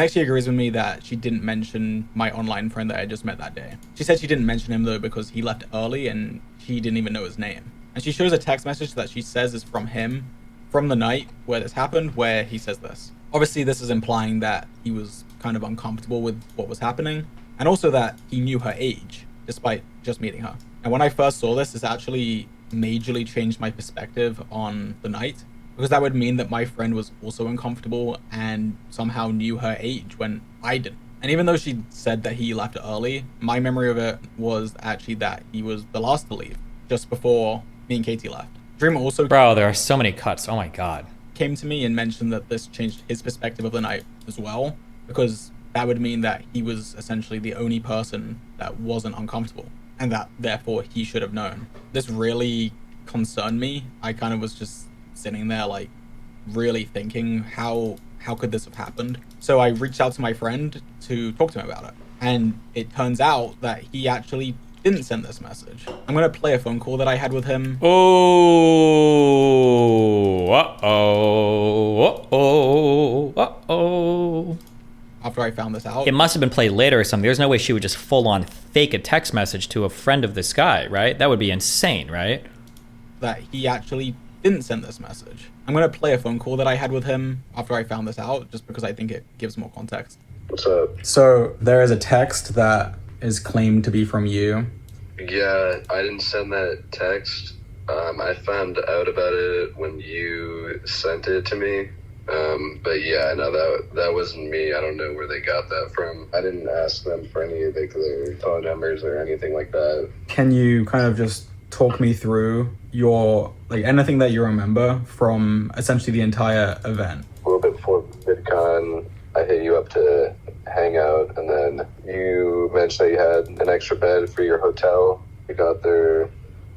Actually agrees with me that she didn't mention my online friend that I just met that day. She said she didn't mention him though because he left early and she didn't even know his name. And she shows a text message that she says is from him from the night where this happened, where he says this. Obviously this is implying that he was kind of uncomfortable with what was happening, and also that he knew her age despite just meeting her. And when I first saw this, this actually majorly changed my perspective on the night, because that would mean that my friend was also uncomfortable and somehow knew her age when I didn't. And even though she said that he left early, my memory of it was actually that he was the last to leave, just before me and Katie left. Dream also— Bro, there are so many cuts. Oh my god. Came to me and mentioned that this changed his perspective of the night as well, because that would mean that he was essentially the only person that wasn't uncomfortable, and that therefore he should have known. This really concerned me. I kind of was just sitting there like really thinking, how could this have happened? So I reached out to my friend to talk to him about it, and it turns out that he actually didn't send this message. I'm gonna play a phone call that I had with him. Oh, uh-oh. After I found this out. It must have been played later or something. There's no way she would just full on fake a text message to a friend of this guy, right? That would be insane, right? That he actually didn't send this message. I'm gonna play a phone call that I had with him after I found this out, just because I think it gives more context. What's up? So there is a text that is claimed to be from you. Yeah, I didn't send that text. I found out about it when you sent it to me. But yeah, no, that wasn't me. I don't know where they got that from. I didn't ask them for any of their phone numbers or anything like that. Can you kind of just talk me through your, like, anything that you remember from essentially the entire event? A little bit before VidCon, I hit you up to hang out, and then you mentioned that you had an extra bed for your hotel. We got there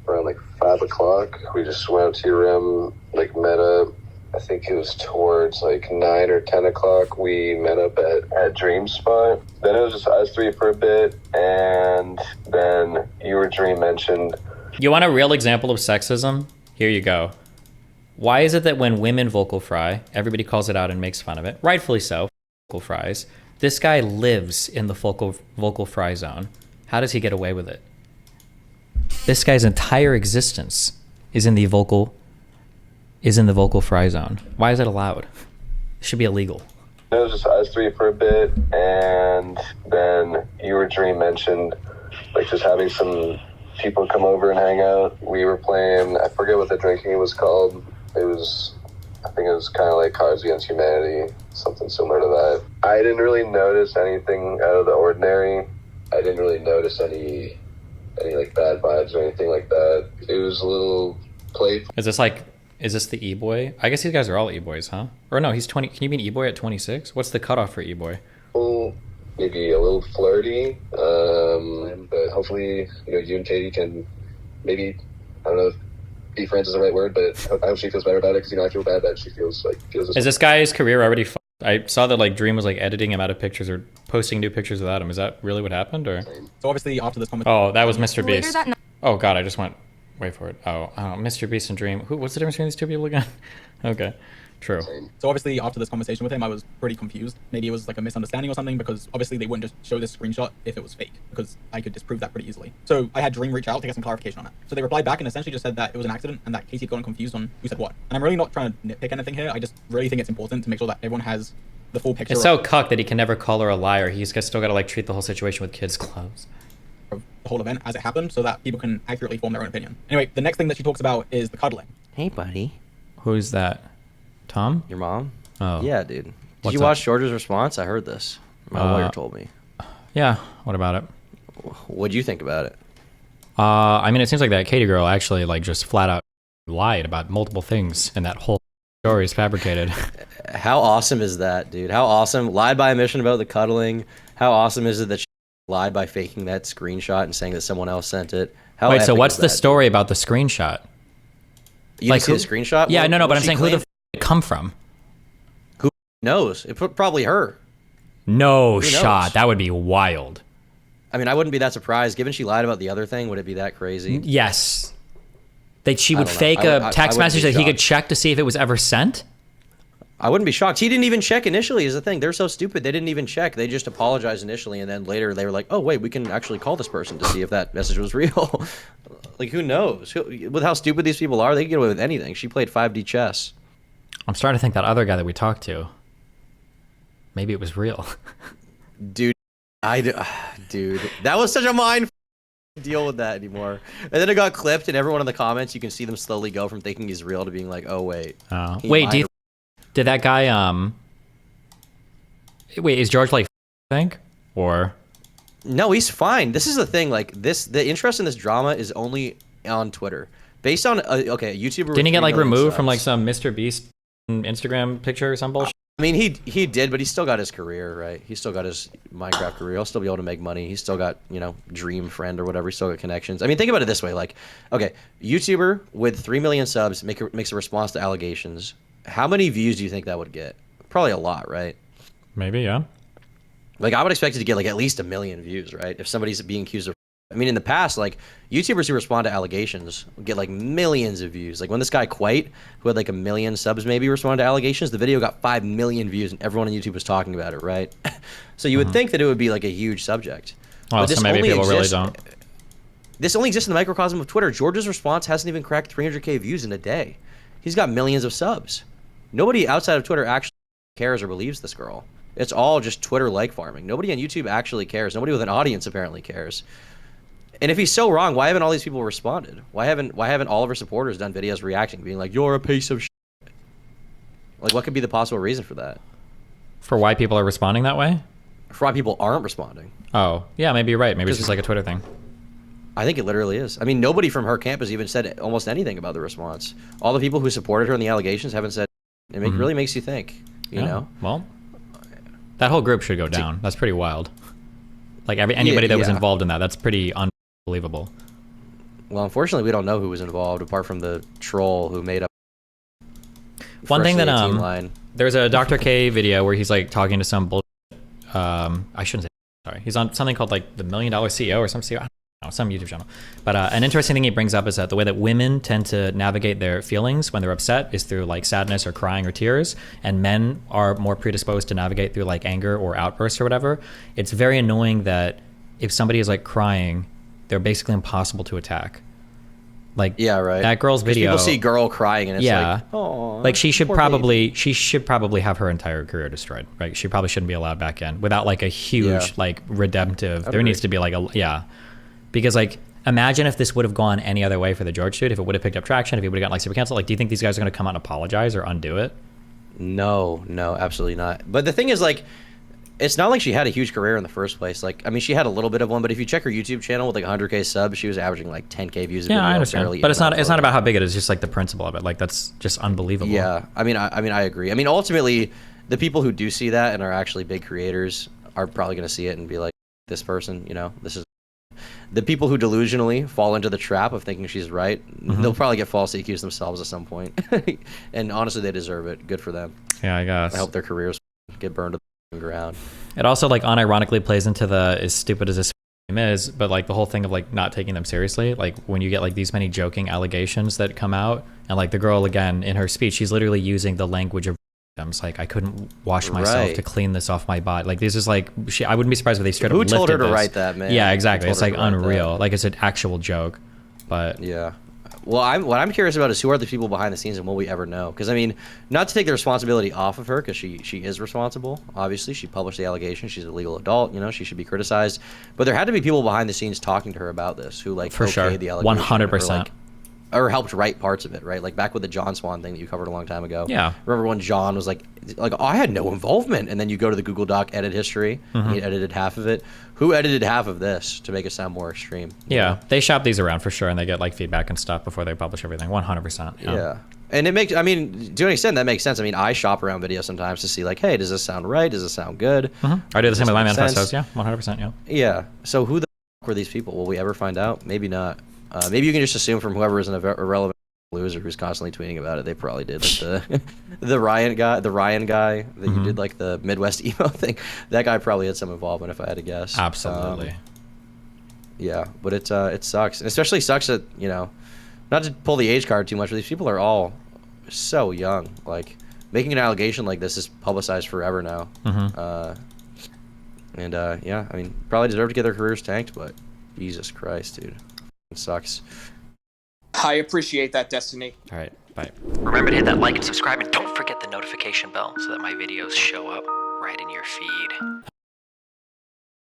around like 5 o'clock. We just went up to your room, like met up. I think it was towards like 9 or 10 o'clock. We met up at Dream Spot. Then it was just us three for a bit, and then you or Dream mentioned. You want a real example of sexism? Here you go. Why is it that when women vocal fry, everybody calls it out and makes fun of it? Rightfully so, vocal fries. This guy lives in the vocal fry zone. How does he get away with it? This guy's entire existence is in the vocal fry zone. Why is it allowed? It should be illegal. It was just us three for a bit, and then you or Dream mentioned like just having some people come over and hang out. We were playing, I forget what the drinking was called. I think it was kind of like Cards Against Humanity, something similar to that. I didn't really notice anything out of the ordinary. I didn't really notice any like bad vibes or anything like that. It was a little playful. Is this the e-boy? I guess these guys are all e-boys, huh? Or no, he's 20. Can you be an e-boy at 26? What's the cutoff for e-boy? Maybe a little flirty. But hopefully, you and Katie can maybe, I don't know if be friends is the right word, but I hope she feels better about it, because I feel bad that she feels this. Is this guy's career already I saw that like Dream was like editing him out of pictures or posting new pictures without him. Is that really what happened, or? So obviously after this comment. Oh, that was Mr. Beast. Oh god, I just went. Wait for it. Oh, Mr. Beast and Dream. What's the difference between these two people again? Okay, true. So obviously after this conversation with him, I was pretty confused. Maybe it was like a misunderstanding or something, because obviously they wouldn't just show this screenshot if it was fake, because I could disprove that pretty easily. So I had Dream reach out to get some clarification on it. So they replied back and essentially just said that it was an accident and that Casey had gotten confused on who said what. And I'm really not trying to nitpick anything here. I just really think it's important to make sure that everyone has the full picture. It's so cuck that he can never call her a liar. He's still got to like treat the whole situation with kids' gloves. Of the whole event as it happened, so that people can accurately form their own opinion. Anyway, the next thing that she talks about is the cuddling. Hey, buddy. Who's that? Tom? Your mom? Oh. Yeah, dude. Did What's you watch George's response? I heard this. My lawyer told me. Yeah. What about it? What'd you think about it? I mean, it seems like that Katie girl actually like just flat out lied about multiple things, and that whole story is fabricated. How awesome is that, dude? How awesome. Lied by omission about the cuddling. How awesome is it that she lied by faking that screenshot and saying that someone else sent it? How Wait, so epic what's is the that, story about the screenshot? You like, didn't see the screenshot? Yeah, Well, no, but I'm she saying who the claimed- did it come from? knows? Probably her. No Who shot. knows? That would be wild. I mean, I wouldn't be that surprised. Given she lied about the other thing, would it be that crazy? Yes. That she would don't know. fake I a text wouldn't message be that he could shocked. check to see if it was ever sent? I wouldn't be shocked. He didn't even check initially is the thing. They're so stupid. They didn't even check. They just apologized initially, and then later they were like, oh, wait, we can actually call this person to see if that message was real. Like, who knows? With how stupid these people are, they can get away with anything. She played 5D chess. I'm starting to think that other guy that we talked to, maybe it was real. Dude, dude, that was such a mind deal with that anymore. And then it got clipped, and everyone in the comments, you can see them slowly go from thinking he's real to being like, oh, wait. Wait, did that guy, wait, is George like, think? Or? No, he's fine. This is the thing. Like, the interest in this drama is only on Twitter. Based on, okay, a YouTuber. Didn't he get like removed subs. from like some Mr. Beast Instagram picture or some bullshit? I mean, he did, but he still got his career, right? He still got his Minecraft career. He'll still be able to make money. He's still got, Dream Friend or whatever. He's still got connections. I mean, think about it this way. Like, okay, YouTuber with 3 million subs makes a response to allegations. How many views do you think that would get? Probably a lot, right? Maybe, yeah. Like, I would expect it to get like at least 1 million views, right? If somebody's being accused of, I mean, in the past, like YouTubers who respond to allegations get like millions of views. Like when this guy Quite, who had like 1 million subs, maybe responded to allegations, the video got 5 million views, and everyone on YouTube was talking about it, right? So you would think that it would be like a huge subject. Well, so maybe people really don't. This only exists in the microcosm of Twitter. George's response hasn't even cracked 300K views in a day. He's got millions of subs. Nobody outside of Twitter actually cares or believes this girl. It's all just Twitter like farming. Nobody on YouTube actually cares. Nobody with an audience apparently cares. And if he's so wrong, why haven't all these people responded? Why haven't all of her supporters done videos reacting, being like, "You're a piece of shit"? Like, what could be the possible reason for that? For why people are responding that way? For why people aren't responding. Oh, yeah, maybe you're right. Maybe it's just like a Twitter thing. I think it literally is. I mean, nobody from her camp has even said almost anything about the response. All the people who supported her in the allegations haven't said. It really makes you think, you know? Well, that whole group should go down. That's pretty wild. Like anybody that was involved in that, that's pretty unbelievable. Well, unfortunately, we don't know who was involved apart from the troll who made up. One thing that there's a Dr. K video where he's like talking to some bullshit. I shouldn't say. Sorry, he's on something called like the $1 Million CEO or some CEO. I don't know, some YouTube channel. But an interesting thing he brings up is that the way that women tend to navigate their feelings when they're upset is through like sadness or crying or tears, and men are more predisposed to navigate through like anger or outbursts or whatever. It's very annoying that if somebody is like crying, they're basically impossible to attack. Like, yeah, right. That girl's video. People see girl crying and it's like, oh, like she should probably have her entire career destroyed. Right? She probably shouldn't be allowed back in without like a huge like redemptive. There needs to be like because like imagine if this would have gone any other way for the George dude. If it would have picked up traction, if he would have gotten like super canceled. Like, do you think these guys are going to come out and apologize or undo it? No, absolutely not. But the thing is, like, it's not like she had a huge career in the first place. Like, I mean, she had a little bit of one, but if you check her YouTube channel with like 100K subs, she was averaging like 10K views. Yeah, I understand. But it's not about how big it is. Just like the principle of it. Like, that's just unbelievable. Yeah, I mean, I agree. I mean, ultimately, the people who do see that and are actually big creators are probably going to see it and be like, this person, this is. The people who delusionally fall into the trap of thinking she's right, they'll probably get falsely accused themselves at some point. And honestly, they deserve it. Good for them. Yeah, I guess. I hope their careers get burned to the ground. It also like unironically plays into the as stupid as this is, but like the whole thing of like not taking them seriously. Like when you get like these many joking allegations that come out, and like the girl again in her speech, she's literally using the language of victims. Like, I couldn't wash myself to clean this off my body. Like, this is like I wouldn't be surprised if they straight up lifted this. Who told her to write that, man? Yeah, exactly. It's like unreal. Like, it's an actual joke. But yeah. Well, what I'm curious about is who are the people behind the scenes, and will we ever know? Because I mean, not to take the responsibility off of her, because she is responsible. Obviously, she published the allegation. She's a legal adult. She should be criticized. But there had to be people behind the scenes talking to her about this, who like for sure, the allegation, 100%. Or helped write parts of it, right? Like back with the John Swan thing that you covered a long time ago. Yeah. Remember when John was like, oh, I had no involvement, and then you go to the Google Doc edit history, and he edited half of it. Who edited half of this to make it sound more extreme? Yeah, they shop these around for sure, and they get like feedback and stuff before they publish everything. 100%. Yeah. And it makes, I mean, to an extent, that makes sense. I mean, I shop around videos sometimes to see like, hey, does this sound right? Does this sound good? I do the same with my manifestos. Yeah, 100%. Yeah. Yeah. So who the f were these people? Will we ever find out? Maybe not. Maybe you can just assume from whoever is an irrelevant loser who's constantly tweeting about it, they probably did. Like the Ryan guy that you did like the Midwest emo thing. That guy probably had some involvement, if I had to guess. Absolutely. Yeah, but it sucks. It especially sucks that not to pull the age card too much, but these people are all so young. Like making an allegation like this is publicized forever now. Yeah, I mean, probably deserve to get their careers tanked, but Jesus Christ, dude, it sucks. I appreciate that, Destiny. All right, bye. Remember to hit that like and subscribe, and don't forget the notification bell so that my videos show up right in your feed.